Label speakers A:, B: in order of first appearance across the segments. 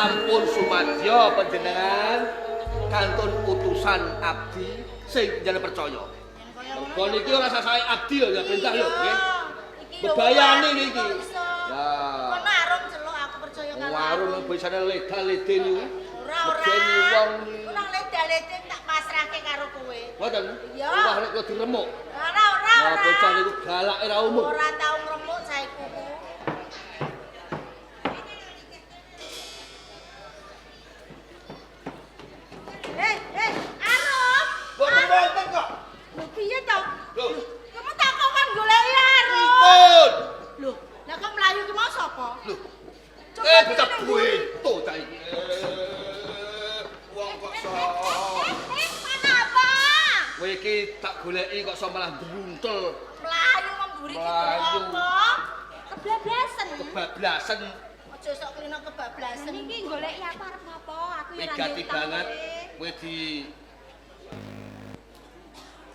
A: sampun sumadya panjenengan kantun utusan abdi sing jenengan percaya. Mergo niki ora sasae abdi ya perintah lho nggih. Bebayane niki. Ya.
B: Kok narung celuk aku percaya karo.
A: Warung bisane leda-lede niku.
B: Ora.
A: Medeni wong niku.
B: Ora leda-lede tak pasrahke karo kowe.
A: Mboten.
B: Iya.
A: Wah nek kok diremuk.
B: Ora.
A: Nah, bocah niku galake ra umum.
B: Ora tau ngremuk sae kuku. Arum.
A: Mboten kok.
B: Lho piye to?
A: Lho.
B: Kamu tak kok kan goleki Arum.
A: Pun.
B: Lho, lah kok mlayu ki mau sapa?
A: Lho.
B: Coba
A: Bocah
B: dene, Bu.
A: bueto ta iki. Wong kok so.
B: Kenapa?
A: Kowe iki tak goleki kok so malah ndruntel.
B: Mlayu memburi ki
A: Mlayu.
B: apa? Kebablasen.
A: Kebablasan.
B: Aja sok klino kebablasen.
C: Niki goleki aku arep ngopo? Aku ya
A: Megati banget kowe di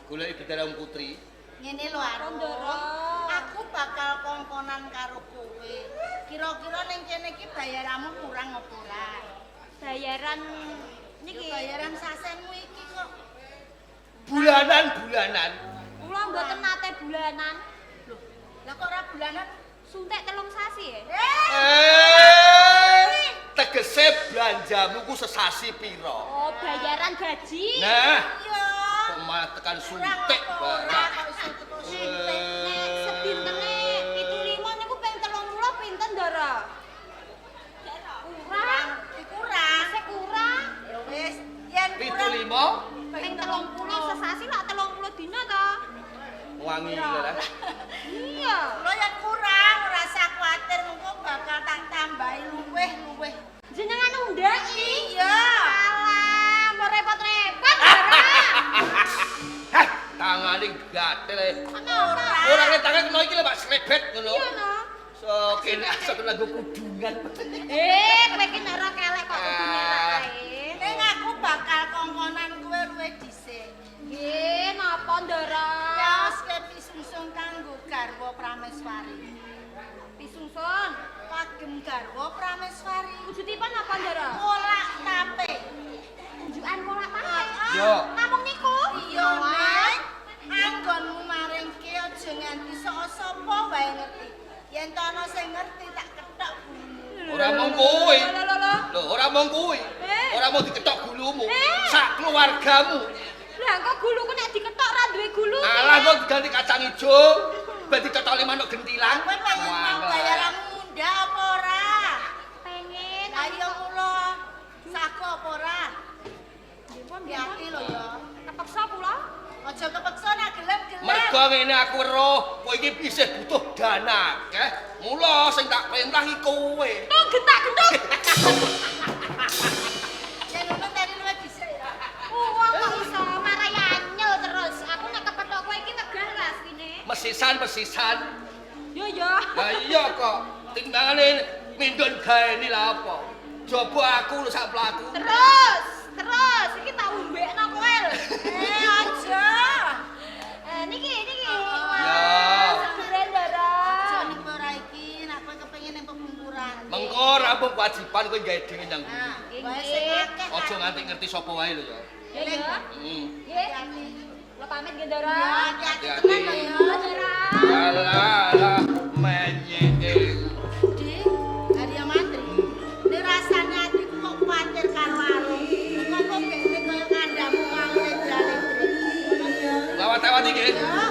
A: goleki Bidara Putri.
B: Ngene lho Arum.
C: Ndoro.
B: Aku bakal kongkonan karo kowe. Kira-kira ning kene iki bayaranmu kurang apa ora?
C: Bayaran
B: Niki
C: niki
B: bayaran sasenmu iki kok.
A: Bulanan.
C: kula mboten nate bulanan.
B: Loh, lah kok ora bulanan?
C: Suntik 3 sasi ya.
A: Tegese belanjamu ku sesasi piro?
C: Oh, bayaran gaji.
A: Nah,
B: Iya.
A: kok malah tekan
B: Kurang
A: suntik
B: apa ora
A: barang.
B: kok iso teko suntik.
C: Nek sedintene 75 niku ping 30 pinten, Ndara? Kurang.
B: Kurang.
C: Sik kurang.
B: Ya wis, yen kurang
A: 75
C: Ping 30 sesasi lak 30 dina to.
A: wangi lho.
C: Iya.
B: Lho yen kurang ora usah kuwatir engko bakal tak tambahi luweh.
C: Jenengan undaki.
B: Iya.
C: Alah, mau repot-repot, Ndara.
A: Hah, tangane gatel.
B: Ora.
A: Ora nek tangan kena iki lho Pak slebet ngono.
C: Iya no.
A: So kene asal lagu kudungan.
C: Kowe ki nek ora kelek kok kudune rae.
B: Ning aku bakal kongkonan kowe luwih dhisik.
C: Nggih, napa Ndara?
B: Kaos pisungsun kanggo garwa Prameswari.
C: Pisungsun.
B: Kagem garwa Prameswari.
C: Wujudipun apa Ndara?
B: Kolak tape.
C: Unjukan kolak tape.
A: Yo.
C: Namung niku?
B: Iya, Neng. Anggonmu maringke aja nganti sapa wae ngerti. Yen to ana sing ngerti tak kethok bulumu.
A: Ora mung kowe.
C: Lho.
A: Lho, ora mung kowe. Ora mau diketok gulumu. Sak keluargamu.
C: Lah kok guluku nek diketok ra duwe gulu.
A: Alah kok diganti kacang ijo. Ben diketokne manuk gentilang.
B: Kowe pengen mau bayaranmu munda apa ora?
C: Pengen.
B: Lah iya kula. Sago apa ora?
C: Nggih,
B: Hati lho ya.
C: Kepeksa kula.
B: Aja kepeksa nek gelem-gelem.
A: Mergo ngene aku weruh, kowe iki isih butuh dana akeh. Mula sing tak perintah iki kowe.
C: Tuh gentak-gentuk.
B: Yen ngono tadi luwih dhisik ya.
C: Wong kok iso marai anyel terus. Aku nek kepethuk kowe iki megah ra asline.
A: Mesisan.
C: Yo yo.
A: Lah iya kok. Timbangane mindun gaene lah apa. Coba aku lho sak pelaku.
C: Terus iki tak umbekno kowe lho.
B: Aja.
C: Niki.
A: Ya.
C: Saburan Ndara.
B: Aja ning ora iki nek kowe kepengin ning pemungkuran.
A: Mengko rampung kewajiban kowe gawe dhewe nang
B: Nah,
A: guru.
B: wae sing akeh.
A: Aja nganti ngerti sapa wae lho ya.
C: Yo yo. Nggih.
B: Hati-hati.
C: Kula pamit nggih Ndara.
B: Ya, hati-hati
A: Hati-hati.
B: tenan lho ya.
C: Ndara.
A: Alah menyeke.
B: Dik, Arya Mantri. Nek rasane atiku kok kuwatir karo Arum. Kok kene koyo kandamu wae listrik.
A: Lawat-lawat iki.
B: Ya.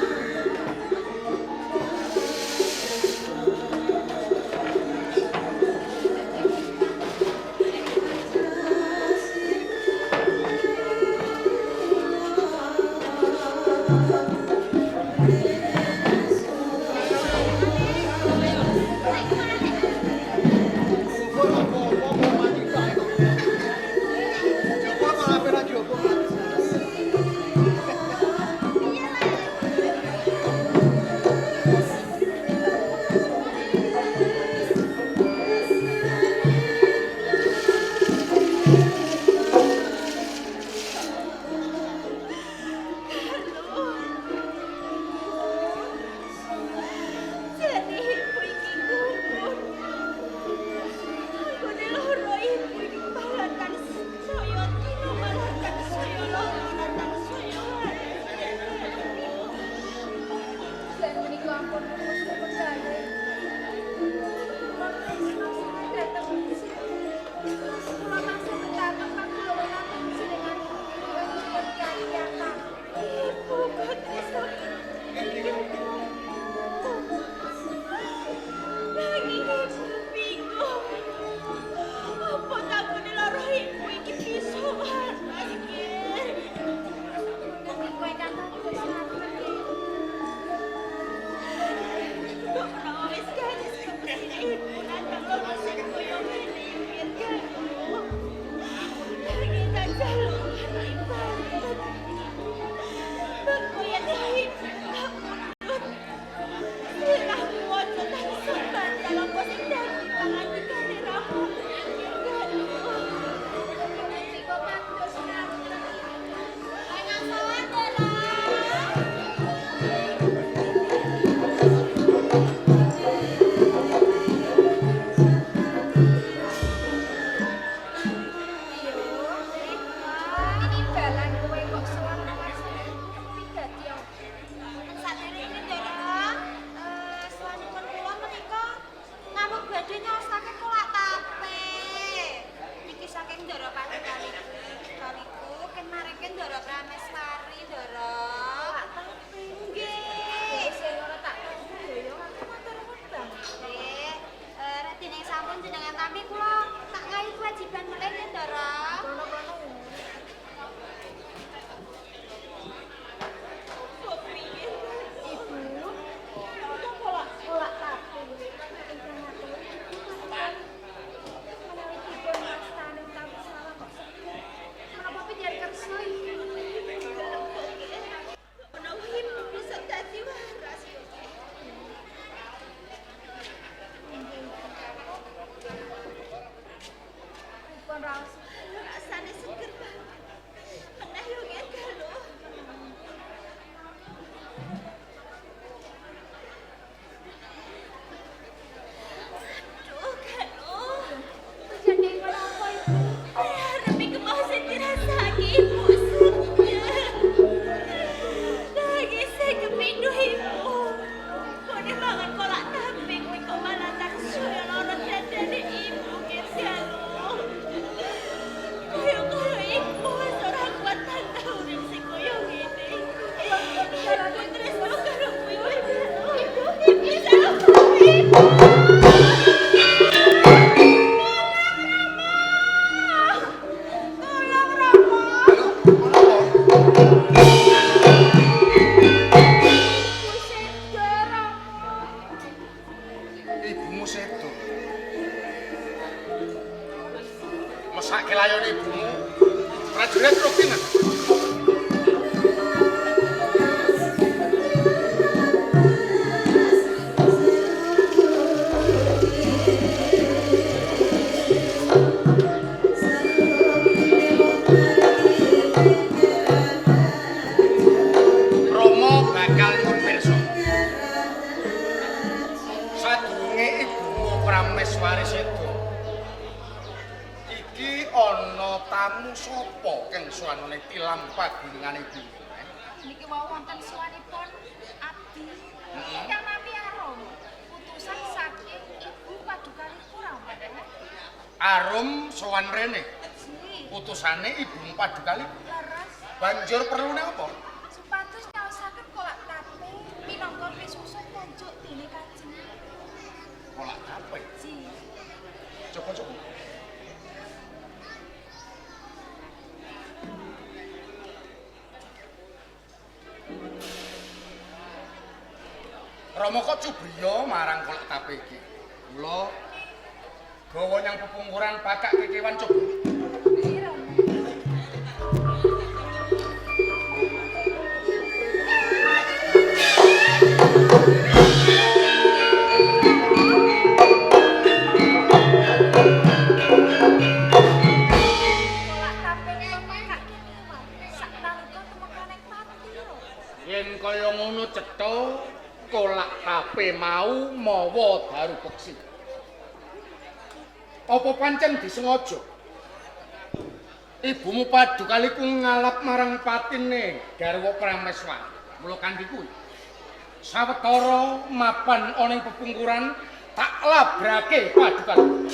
C: Ndara Prameswari, Ndara. Nggih. Sing ora tak tahu ya aku matur wedang. Rek dene sampun jenengan tampi kula tak ngahi kewajiban meneh ya, Ndara. Kono-kono.
B: Rasane seger banget. Meneh yo ngene lho. Aduh, Galo.
C: Jadi kenapa Ibu?
B: Tapi kemau sing dirasake Ibu sedih. Lagi saya kepindu Ibu. Kone mangan kolak tape kuwi kok malah tak suwe lara dadane Ibu Galo. Kaya Ibu wis ora kuat tangga urip sing kaya ngene. Aku tresno karo kuwi wae Galo. Ibu bisa Ibu.
D: Ibumu sedo. Mesake layone ibumu. Prajurit Rokingan. Romo bakal nyupirso. Sadurunge ibumu Prameswari sedo. Iki ana tamu sapa kang suwanane tilam pagunungan ibu?
C: Niki wau wonten suwanipun abdi ingkang nami Arum, utusan saking Ibu Paduka Kurawa.
D: Arum sowan rene.
C: Ji,
D: Utusane ibumu Padukali.
C: leres
D: Banjur perlune apa?
C: supados nyaosaken kolak tape minangka pisusun konjuk dene Kanjeng.
D: Kolak tape.
C: Ji,
D: Coba-coba. Rama kok cubriya marang kolak tape iki. Mula gawa nyang pepungkuran bakak kekewan coba.
C: pira? Kolak tape pemekak keniwan sak nalika temekaning pati lho.
D: Yen kaya ngono cetha kolak tape mau mawa daru peksi. Apa pancen disengaja? Ibumu Padukali ku ngalap marang patine garwa Prameswari. Mula kanthi kuwi sawetara mapan ana ing pepungkuran tak labrake Padukali.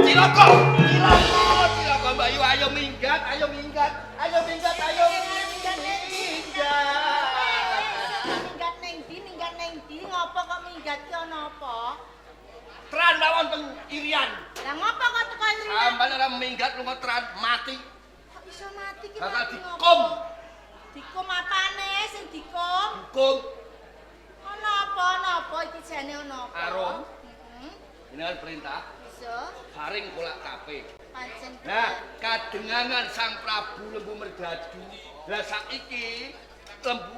A: Ciloko, Ciloko, Mbak Yu, ayo minggat, ayo minggat, ayo minggat, ayo minggat.
B: Minggat neng ndi, ngopo kok minggat ki ana apa?
A: Tran mbak wonten irian.
B: Lah ngopo kok teko irian?
A: Sampeyan ora minggat lunga tran mati.
B: Kok iso mati ki?
A: Bakal
B: mati
A: dikum.
B: ngopo? Dikum apane sing dikum?
A: Hukum
B: Ana apa iki jane ana apa?
A: Arum.
B: Heeh.
A: ini kan perintah
B: Iso
A: saring kolak tape.
B: pancen.
A: Nah, kadengangan Sang Prabu Lembu Merdadu. Lah saiki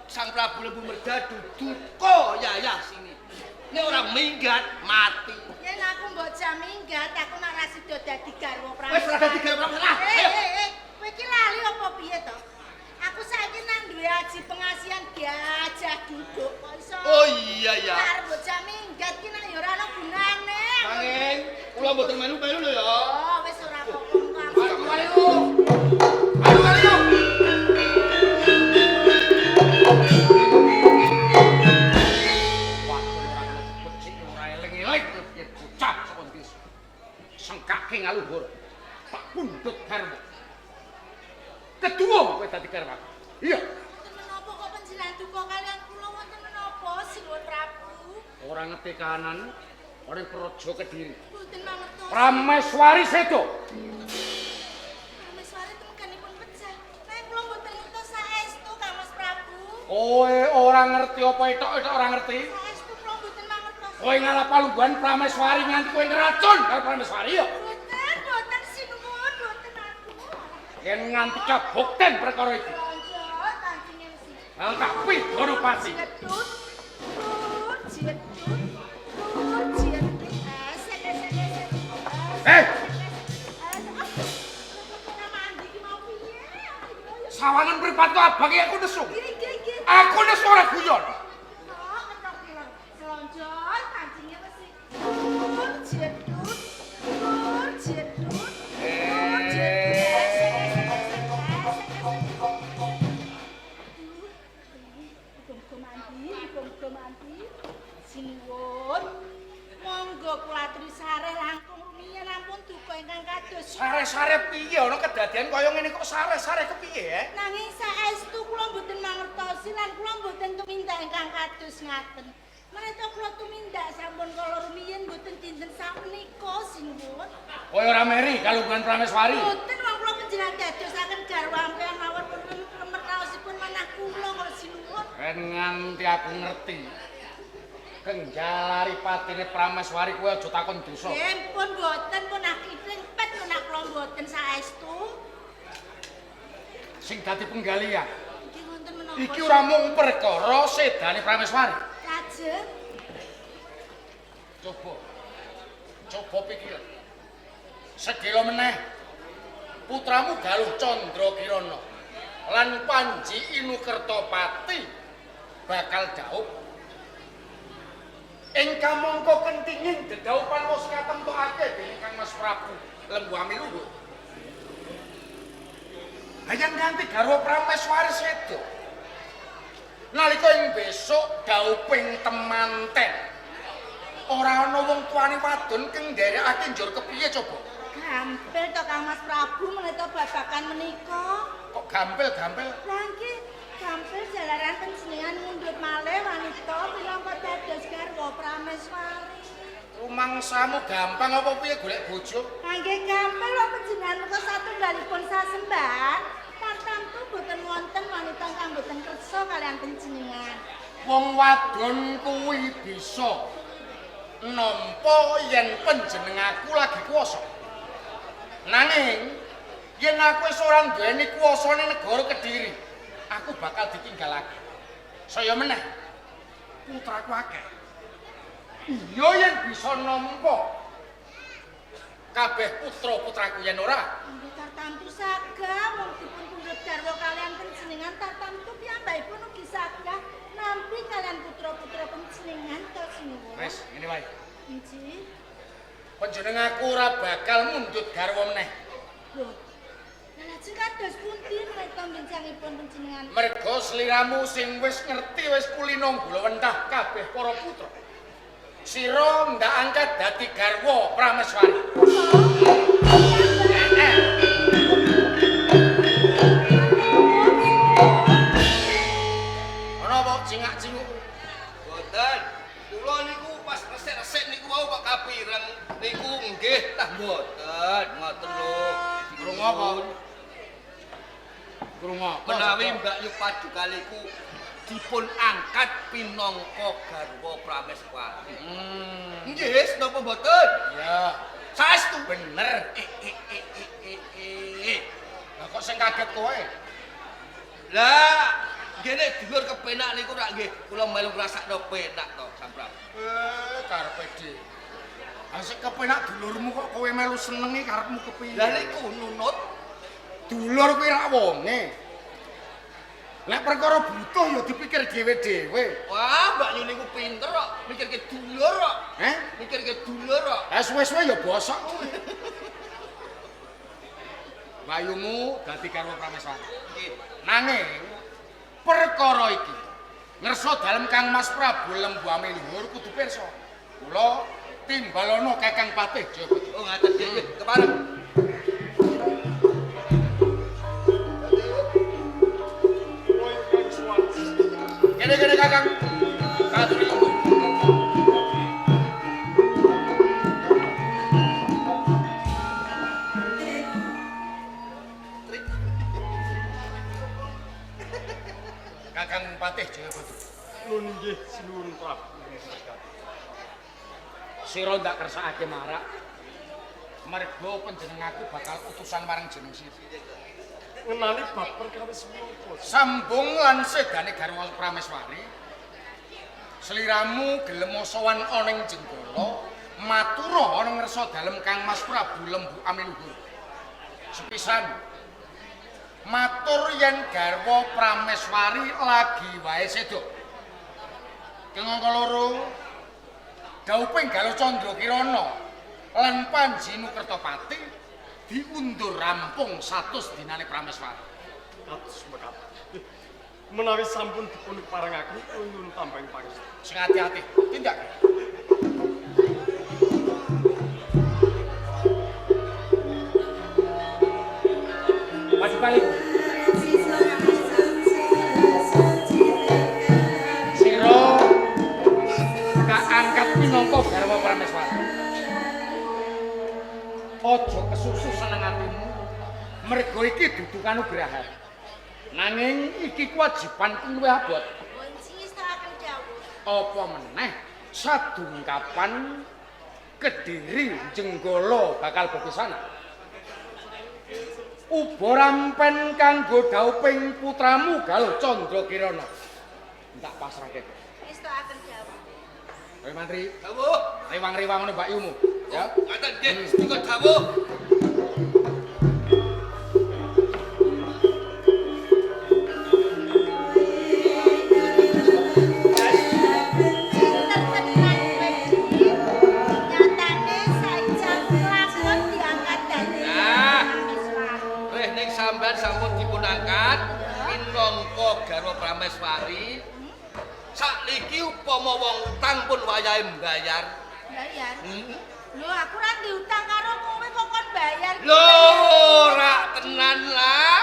A: Sang Prabu Lembu Merdadu duka yayah sini. Nek ora minggat mati.
B: Yen aku mbok jam minggat, aku nak ra sida dadi garwa Prameswari.
A: Wis ora dadi garwa Prameswari. Ayo.
B: Kowe iki lali apa piye to? Aku saiki nang duwe aji pengasihan diajak duduk kok iso.
A: Oh iya ya.
B: Arep mbok jam minggat ki nek ya ora ana gunane.
A: kula mboten melu-melu lho ya.
C: Oh, wis ora apa-apa.
D: Ayo. Ayo. Sengkake ngaluhur tak pundhut garwa kedua kowe dadi garwa iya
C: Wonten menapa kok panjenengan duka kalian kula wonten menapa Sinuwun Prabu?
D: ora ngerti kahanan ora praja Kediri
C: Mboten mangertos.
D: Prameswari sedo
C: Prameswari temekanipun pecah. Nek kula mboten ngertos saestu Kang Mas Prabu.
D: kowe ora ngerti apa etok-etok ora ngerti
C: Saestu kula mboten mangertos.
D: kowe ngalap palungguhan Prameswari nganti kowe ngeracun karo Prameswari ya
C: Boten Sinuwun, boten aku.
D: yen nganti kabukten perkara iki
C: Raja kancing mesti.
D: tapi ngono pasti
C: Jedut. Jedut. Jedut.
D: eh sawangan pripatku abang aku nesu aku nesu ora guyon
C: Sinuwun, monggo kula aturi sareh langkung rumiyin ampun duka ingkang kados.
D: sare-sare piye ana kedadian kaya ngene kok sare-sare kepiye
C: Nanging saestu kula mboten mangertosi lan kula mboten tumindak ingkang kados ngaten. Menawi kula tumindak sampun kala rumiyin mboten dinten sakmenika Sinuwun.
D: kaya ora meri kalungguhan Prameswari
C: Mboten wong kula panjenengan dadosaken garwa ampeyan mawon remet raosipun manah kula kok Sinuwun.
D: nganti aku ngerti kenjalari patine Prameswari kowe aja takon dosa
C: Nggih, pun mboten pun akipring pet menak kula mboten saestu.
D: sing dadi penggalian
C: Nggih wonten menapa?
D: iki ora mung perkara sedane Prameswari
C: Lajeng
D: coba pikir sedhela meneh putramu Galuh Candra Kirana lan Panji Inukertapati bakal dhaup ingkang mongko kentinging dedaupan wis katemtokake dening Kang Mas Prabu Lembu Amiluhur hayang ganti garwa Prameswari sedo nalika ing besok dhauping temanten ora ana wong tuane wadon kang nderekake njur kepiye coba
C: gampil to Kang Mas Prabu menika babakan menika.
D: kok gampil
C: Lah nggih, gampil jalaran panjenengan mundhut malih wanita minangka dados garwa Prameswari.
D: rumangsamu gampang apa piye golek bojo
C: Lah nggih gampil kok panjenengan menika satunggalipun sasembahan. Tartamtu boten wonten wanita kang boten kersa kalian panjenengan.
D: wong wadon kuwi bisa nampa yen panjenengaku lagi kuwasa nanging yen aku wis ora duweni kuwasane negara Kediri aku bakal ditinggalake saya meneh putraku akeh iya yen bisa nampa kabeh putra-putraku yen ora
C: Nggih tartamtu sagah mung dipun pundhut garwa kalian panjenengan tartamtu piyambakipun ugi sagah nampi kalian putra-putra panjenengan to Sinuwun.
D: wis ngene wae
C: Nggih.
D: panjenengaku ora bakal mundhut garwa meneh
C: Lho. Lajeng kados pundi menika bincangipun panjenengan?
D: merga sliramu sing wis ngerti wis kulino gulawentah kabeh para putra sira ndak angkat dadi garwa Prameswari ana apa cingak-cinguk
A: Boten. Kula niku pas resik-resik niku wau kok kapireng niku nggih tah boten. Ngoten lho.
D: krungu apa krungu apa
A: Menawi Mbak Yu Padukaliku dipun angkat pinangka garwa Prameswari. Nggih, napa boten?
D: ya
A: Saestu.
D: bener lah kok sing kaget kowe
A: Lah, nggih nek dulur kepenak niku rak nggih kula melu ngrasakno penak to, Samprat.
D: karepe dhewe asik kepenak dulurmu kok kowe melu senengi karepmu kepiye
A: Lah niku nunut
D: dulur kuwi rak wonge Lek perkara butuh ya dipikir dhewe-dhewe.
A: Wah, Mbak Yu niku pinter kok, mikirke dulur kok. Mikirke dulur kok.
D: Suwe-suwe ya bosok kuwi. Bayumu dadi garwa Prameswari. Nanging perkara iki ngersa dalem Kang Mas Prabu Lembu Ame Luhur kudu pirsa. Kula timbalono Kakang Patih Jayabaya.
A: Oh, ngaten nggih, kepareng.
D: Kene Kakang. Katuri lungguh. Kakang Patih Jayabaya.
E: Nun nggih sinuwun Prabu.
D: Sira ndak kersakake marak. Merga panjenenganku bakal utusan marang jeneng sira.
E: Ngenali bab perkawis menapa?
D: Sambung lan sedane garwa Prameswari. Sliramu gelem sowan ana ing Jenggala, matura ana ngersa dalem Kang Mas Prabu Lembu Ame Luhur. Sepisan matur yen garwa Prameswari lagi wae sedo. Kengangka loro Dauping Galuh Candra Kirana lan Panji Nukertapati diundur rampung 100 dinane Prameswari.
E: Kados mekaten. Menawi sampun dipun parengaken nyuwun tambahing pangestu.
D: Sing ati-ati, tindak. Maju balik. Sira kaangkat minangka garwa Prameswari. Aja kesusu seneng atimu. Merga iki dudu kanugrahan. Nanging iki kewajibanku luwih abot.
C: Kunci akan jauh.
D: Apa meneh sadungkapan Kediri Jenggala bakal bepisana. Uba rampen kanggo Dauping putramu Galuh Candra Kirana. Tak pasrahke.
C: Wis akan jauh.
D: Kowe mantri,
A: Dawuh.
D: rewang-rewang ngono Mbak Yumu, ya.
A: Ngaten nggih, sedika dawuh.
C: Nyatane sajak lakon diangkat dadi
A: Nah.
C: Prameswari.
A: Reh ning sampean sampun dipunangkat minangka garwa Prameswari. Sakniki upama wong utang pun wayahe mbayar.
C: Bayar.
A: Hmm.
C: Lho aku ra diutang karo kowe kok kon bayar.
A: Lho, ora tenan lah.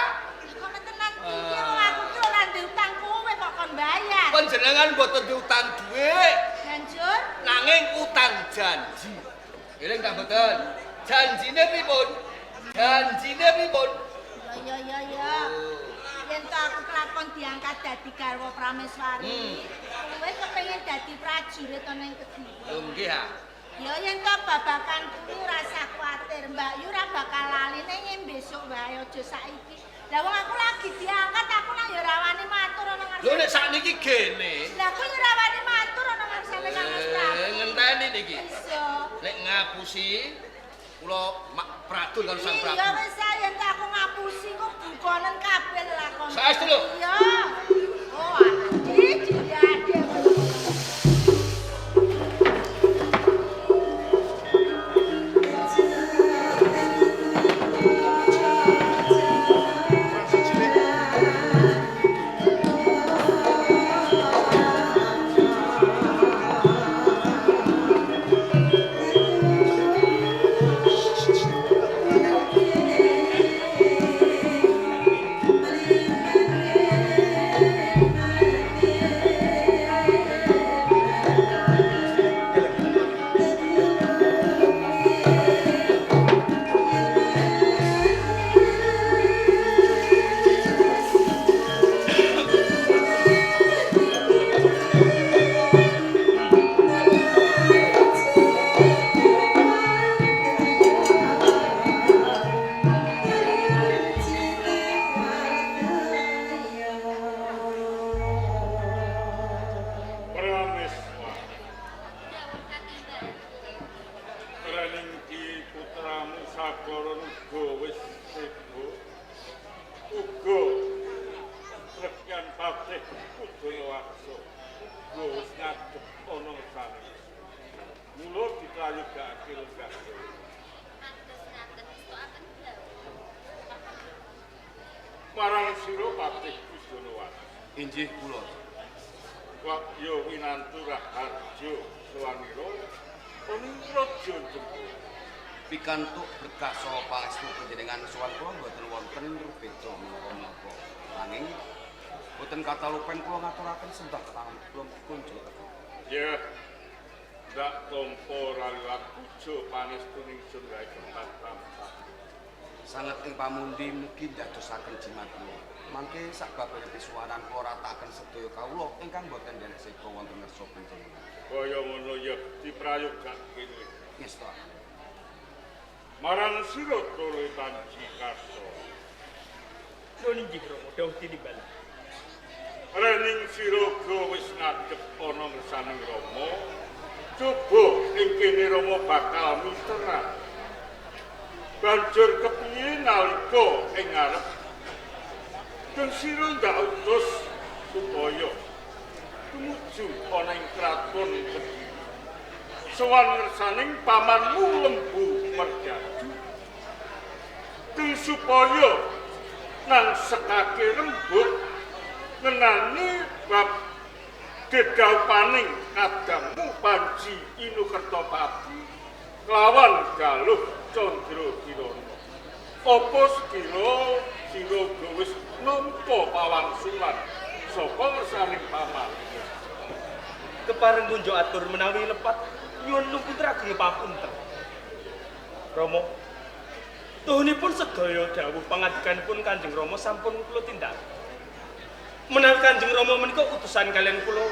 C: Kok tenan piye wong aku ki ora diutang kowe kok kon bayar.
A: Panjenengan mboten diutang dhuwit,
C: Lanjut.
A: nanging utang janji. Eling ta mboten? Janjine pripun? Janjine pripun?
C: Ya. Yen to aku kelakon diangkat dadi garwa Prameswari. Kowe kepengin dadi prajurit ana ing Kediri.
A: Lho nggih ha.
C: Ya yen to babakan kuwi ora usah kuwatir, Mbak Yu ora bakal lali ning besok wae aja saiki. Lah wong aku lagi diangkat aku nang ya ora wani matur ana
A: Lho
C: ngarsane.
A: nek sakniki gene.
C: Lah aku ora wani matur ana ngarsane Kang Mas Prabu.
A: Ngenteni niki.
C: Iso.
A: Nek ngapusi kula pradul karo Sang
C: Iya
A: Prabu.
C: wis yen tak aku ngapusi kok bukonen kabeh lakon.
A: Saestu lho.
C: Iya. Oh, iki diade.
F: patih Kudunawaksa wis ngadep ana sana. Mula dikayugake lenggah. Marang sira patih Kudunawaksa.
A: Inggih kula.
F: Wak yo winantu Raharjo Swanira ana raja Jember.
A: Pikantuk berkah saha pangestu panjenengan sowan kula mboten wonten rubeda menapa-menapa. Nanging boten katalupen kula ngaturaken sembah kula kunjuk.
F: Ya, ndak tampa ralilan puja pangestuning Jendrai Kentang Tampak.
A: Sanget ing pamundi mugi ndadosaken jimat kula. Mangke sakbabaning pisuwanan kula ratakaken sedaya kawula ingkang boten nderek seka wonten ngersa panjenengan.
F: Kaya ngono ya diprayogake.
A: Ngesta.
F: Marang sira Tole Panji Karso.
E: Nuwun inggih Rama dawuh tinimbal.
F: Rening siraga wis ngadep ana ngersaning Rama. Coba ing kene Rama bakal miteran. Banjur kepiye nalika ing ngarep den sira ndak utus supaya tumuju ana ing kraton Kediri. Sowan ngersaning pamanmu Lembu Mergaju. Den supaya nang sekake rembug ngenani bab dedaupaning kadangmu Panji Inukertapati lawan Galuh Candra Kirana. Apa sekira sira wis nampa pawangsulan saka ngersaning paman?
E: Kepareng kunjuk atur menawi lepat nyuwun putra ageng papunten. Rama, tuhunipun sedaya dawuh pangandikanipun Kanjeng Rama sampun kula tindak. Menawi Kanjeng Rama menika utusan kalian kula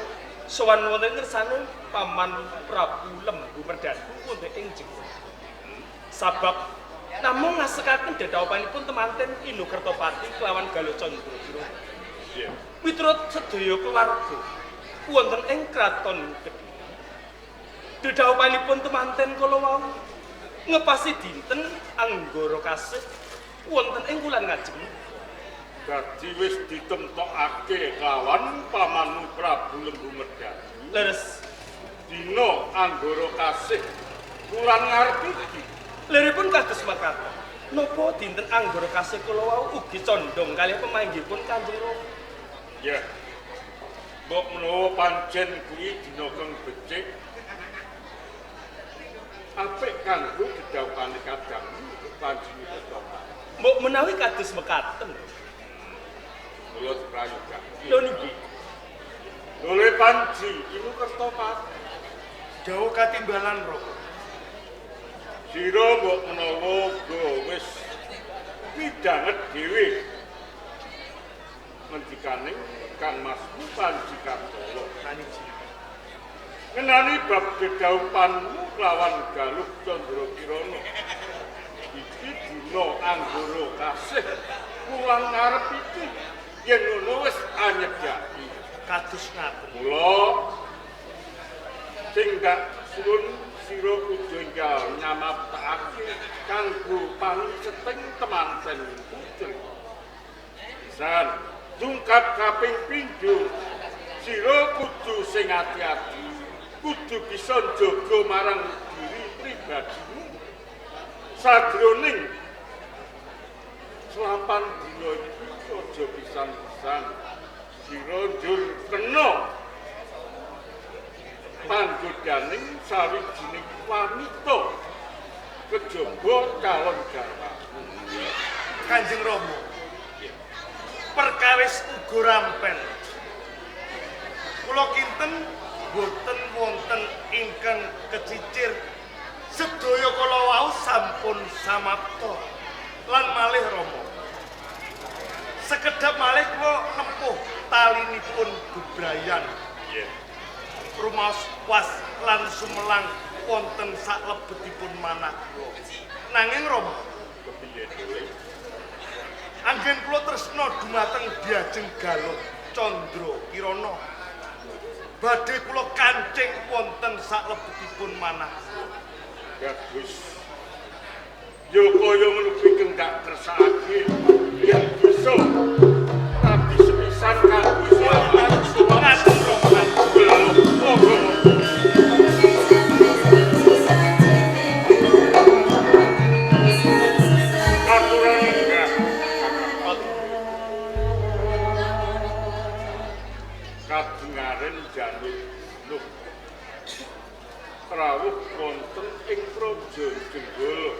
E: sowan wonten ngersane Paman Prabu Lembu Mergaju wonten ing Jember. Sabab namung ngasekaken dedaupanipun temanten Inukertapati kelawan Galuh Candra Kirana. Miturut sedaya keluarga wonten ing kraton Kediri. Dedaupanipun temanten kala wau ngepasi dinten Anggara Kasih wonten ing wulan Ngajeng.
F: Dadi wis ditemtokake kawan pamanmu Prabu Lembu Mergaju.
E: Leres
F: Dina Anggara Kasih wulan ngarep iki.
E: liripun kados makaten. Napa dinten Anggara Kasih kala wau ugi condong kalih pamanggihipun Kanjeng Rama.
F: Ya. Mbok menawa pancen kuwi dina kang becik apik kanggo dedaupan kadangmu Panji Inukertapati.
E: Mbok menawi kados mekaten.
F: Kula diprayogake.
E: Lho niki.
F: Tole Panji Inukertapati.
D: Dawuh katimbalan Rama.
F: Sira mbok menawa wis midhanget dhewe ngendikaning Kang Masmu Panji Kartolo. Ngenani bab dedaupanmu lawan Galuh Candra Kirana. Iki dina Anggara Kasih wulan ngarep iki. Yen ngono wis anyedhaki.
E: Kados ngaten.
F: Mula sing gak suwun sira kudu enggal nyamaptakake kanggo panceting temanten putri. Pisan dungkap kaping pindho sira kudu sing ati-ati, kudu bisa njaga marang diri pribadimu. Sadroning selapan dina iki aja pisan-pisan sira njur kena panggodaning sawijining wanita kejaba calon garwamu.
D: Kanjeng Rama. Perkawis uga rampen. Kula kinten boten wonten ingkang kecicir. Sedaya kala wau sampun samapta. Lan malih Rama. Sekedhap malih kula nempuh talinipun bebrayan.
F: Nggih.
D: Rumaos was lan sumelang wonten saklebetipun manah kula. Nanging Rama,
F: Kepiye dhewe?
D: anggen kula tresna dumateng Diajeng Galuh Candra Kirana. Badhe kula kancing wonten saklebetipun manah.
F: Bagus. Yo kaya ngono kuwi kang gak kersakake yen bisa rabi sepisan kanggo wonten ing Praja Jenggala.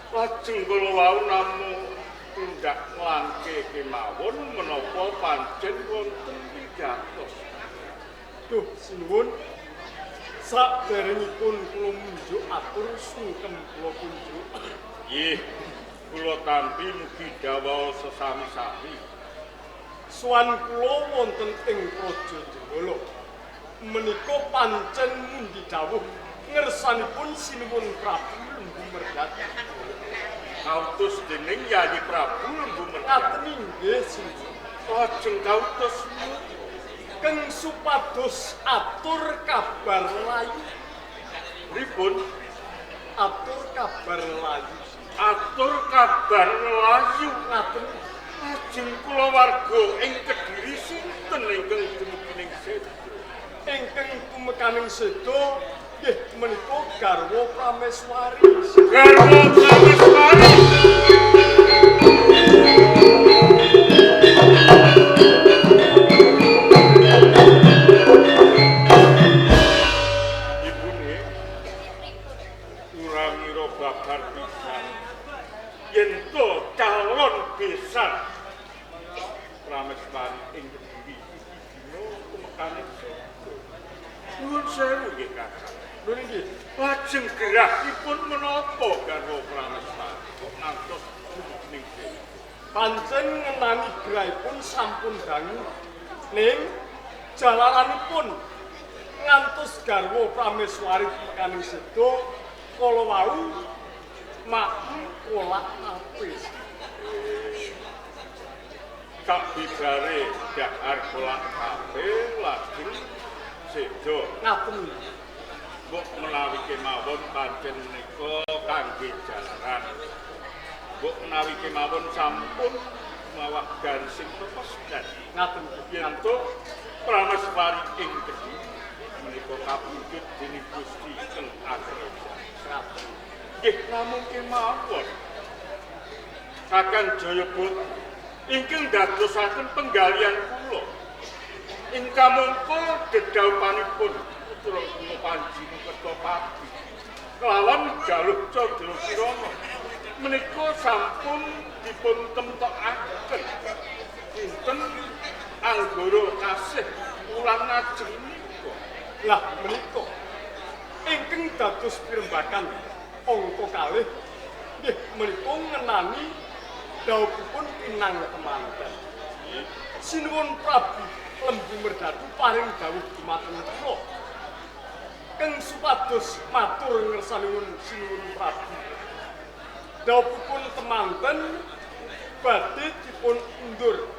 F: Lajeng kula wau namung tindak nglangke kemawon menapa pancen wonten wigatos.
E: Duh, sinuwun. Saderengipun kula munjuk atur sungkem kula kunjuk.
F: Nggih, kula tampi mugi dawa sesami-sami.
E: Suwan kula wonten ing Praja Jenggala. Menika pancen mundi dawuh ngersanipun sinuwun Prabu Lembu Merdati.
F: Kautus dening Yayi Prabu Lembu Merdati.
E: Ngaten inggih sinuwun.
F: Lajeng kautus
E: Keng supados atur kabar layu.
F: pripun?
E: Atur kabar layu.
F: Atur kabar layu.
E: Ngaten
F: Lajeng kula warga ing Kediri sinten ingkang dumugi sedo?
E: ingkang tumekaning sedo nggih menika garwa Prameswari.
F: Garwa Prameswari. Ibune ora ngira babar pisan yen to calon besan Prameswari ing Kediri dina tumekaning sedo. Nuwun sewu nggih Kakang.
E: Lho nggih,
F: Lajeng gerahipun menapa garwa Prameswari kok ngantos ning kene?
E: pancen ngenani grahipun sampun dangu ning jalaranipun ngantos garwa Prameswari tumekaning sedo kala wau maem kolak apis.
F: Kak bibare dahar kolak kafe lajeng sedo.
E: Ngaten.
F: Mbok menawi kemawon pancen menika kangge jalaran. Mbok menawi kemawon sampun mawak gansing pepesan.
E: Ngaten.
F: Yen to Prameswari ing Kediri menika kapundhut dening Gusti Kang Ageng.
E: Ngaten.
F: Nggih namung kemawon. Kakang Jayabata ingkang dadosaken penggalian kula. Ingkang mungkul dedaupanipun putra kula Panji Kertopati kelawan Galuh Candra Kirana menika sampun dipun temtokaken dinten Anggara Kasih wulan ajeng menika.
E: Lah menika ingkang dados pirembagan angka kalih nggih menika ngenani dawuhipun Pinang Kemanten. Sinuwun Prabu Lembu Merdati paring dawuh dumateng kula. Keng supados matur ngersanipun sinuwun Prabu. Dawuhipun kemanten badhe dipun undur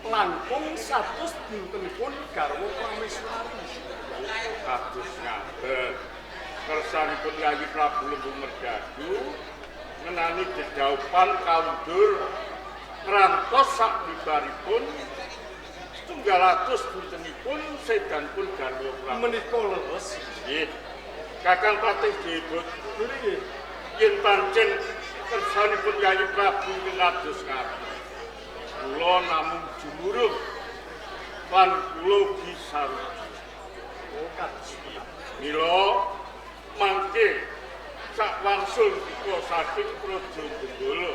E: langkung 100 dintenipun garwa Prameswari.
F: Kados ngaten. Kersanipun Yayi Prabu Lembu Merdadu ngenani dedaupan kaundur ngantos sakbibaripun 700 dintenipun sedanipun garwa Prabu.
E: Menika leres
F: Nggih. Kakang Patih Jayabata
E: nggih.
F: yen pancen kersanipun Yayi Prabu kados ngaten. Kula namung jumuruh lan kula bisa
E: Oh kados
F: mila mangke sak wangsul kula saking Praja Jenggala.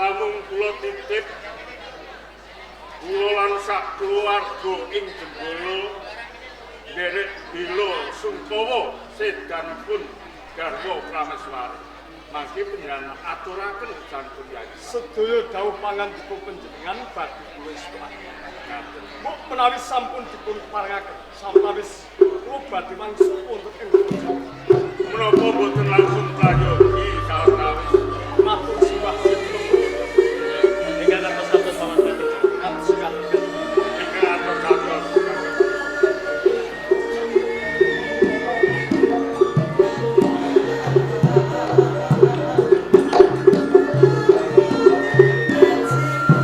F: Namung kula titip kula lan sak keluarga ing Jenggala derek bila Sungkawa sedanipun garwa Prameswari. Mangke panjenengan aturaken sampun Yayi.
E: sedaya dawuh pangandika panjenengan badhe kula estuaken. Mbok menawi sampun dipun paringaken sawetawis kula badhe mangsul wonten ing Praja.
F: Menapa boten langsung prayogi sawetawis
E: Matur sembah ingkang atos-atos pamanten. Atus sekali.
F: ingkang atos-atos.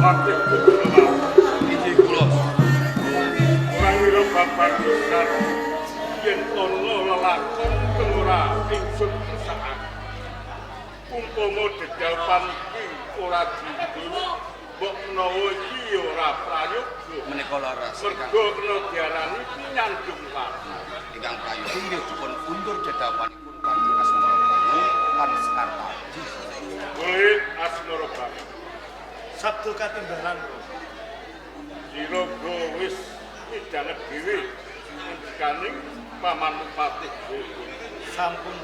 F: Patih kula.
A: Inggih kula.
F: Ora ngira babar pisan yen ana lelakon kang ora ingsun kersakaken. Umpama dedaupan iki ora diiku mbok menawa iki ora prayoga.
A: Menika laras
F: Mergo kena diarani pinyandung watu.
A: ingkang prayoga inggih dipun undur dedapanipun Kanjeng Asmara Banyu lan Sekar Tadi.
F: Oleh Asmara Banyu.
E: Sabdo katimbalan.
F: Siraga wis midhanget dhewe ngendikaning Paman Bupati Boyo.
E: Sampun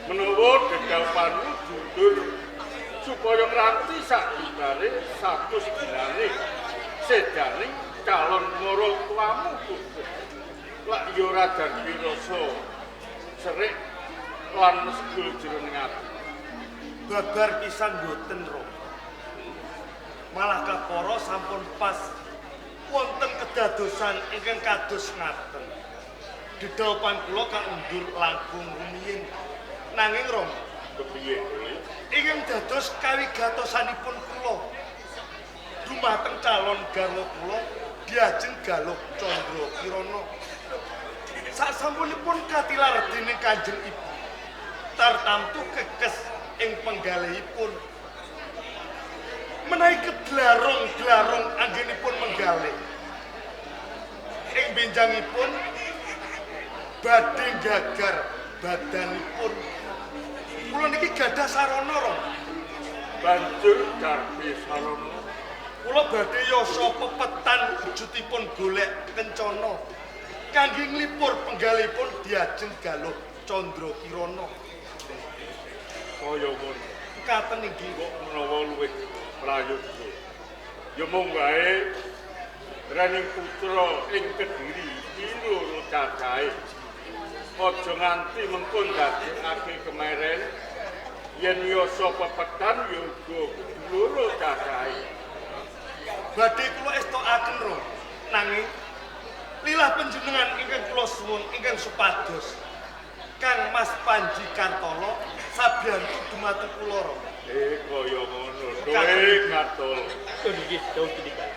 F: Menawa dedapanmu diundur supaya nganti sakdinane 100 dinane sedaning calon mara tuamu putu. Lak ya ora dadi rasa serik lan mesgul jroning ati.
E: babar pisan boten Rom. Malah kaporo sampun pas wonten kedadosan ingkang kados ngaten. Dedaupan kula kang undur langkung rumiyin. Nanging Rom,
F: Kepiye kowe?
E: ingkang dados kawigatosanipun kula dumateng calon garwa kula Diajeng Galuh Candra Kirana. Sasampunipun katilar dening Kanjeng Ibu tartamtu kekes ing penggalihipun menawi kedlarong-dlarong anggenipun menggalih ing benjangipun badhe gagar badanipun kula niki gadah sarana Rom.
F: Banjur Darbi Sarana
E: Kula badhe yasa pepetan wujudipun golek kencana kangge nglipur penggalihipun Diajeng Galuh Candra Kirana.
F: kaya ngono.
E: Katen inggih
F: Kok menawa luwih prayoga. Ya mung wae Raning putra ing Kediri iki loro cacahe. Aja nganti mengko ndadekake kemeren yen yasa pepetan ya uga loro cacahe.
E: badhe kula estokaken Ro. Nanging lilah panjenengan ingkang kula suwun ingkang supados Kang Mas Panji Kartolo sabiyantu dumateng kula Ro.
F: Kaya ngono. Kowe katul.
E: Nggih, dawuh punika.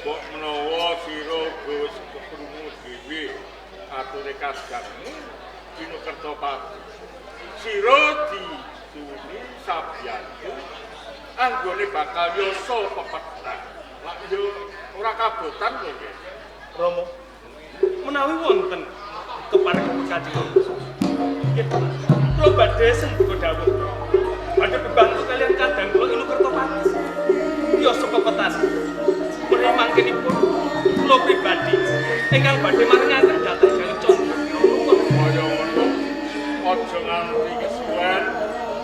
F: Kok menawa sira wis keprungu dhewe ature kadangmu dina Kertopati. Sira disuni sabiyantu anggone bakal yasa pepetan. Lak yo ora kabotan kok nggih.
E: Romo, menawi wonten kepareng Kanjeng nggih, kula badhe sendika dawuh. Badhe bebantu kalian kadang kula inu Kertopati. Yasa pepetan. Menawi mangkenipun kula pribadi ingkang badhe marengaken dhateng Galuh Candra
F: Kaya ngono. Aja nganti kesuwen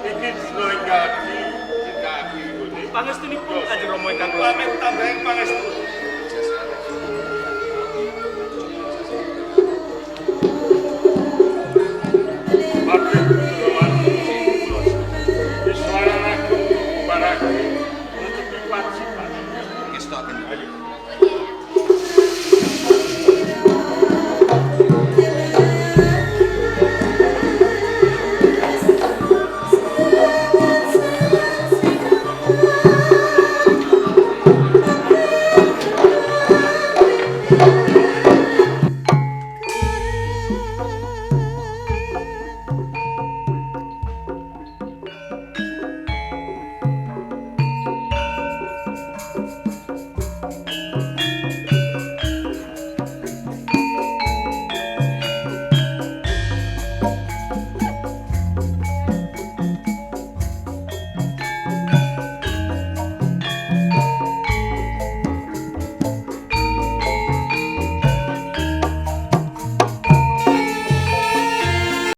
F: iki dina ingkang ditindakake ngene.
E: pangestunipun Kanjeng Rama ingkang pamit tambahing pangestu.